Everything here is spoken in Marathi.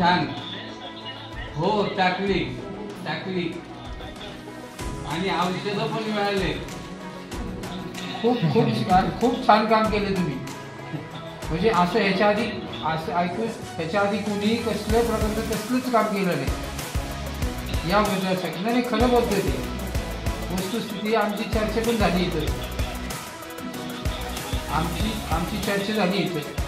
छान. हो टाकली टाकली आणि औषधं पण मिळाले. खूप खूप खूप छान काम केले तुम्ही. म्हणजे असं ह्याच्या आधी असं ऐकून ह्याच्या आधी कुणीही कसल्या प्रकारचं कसलंच काम केलं नाही या मुद्द्यासाठी. नाही खरं बोलतोय ते. वस्तुस्थिती आमची चर्चा पण झाली इथं. आमची चर्चा झाली इथं.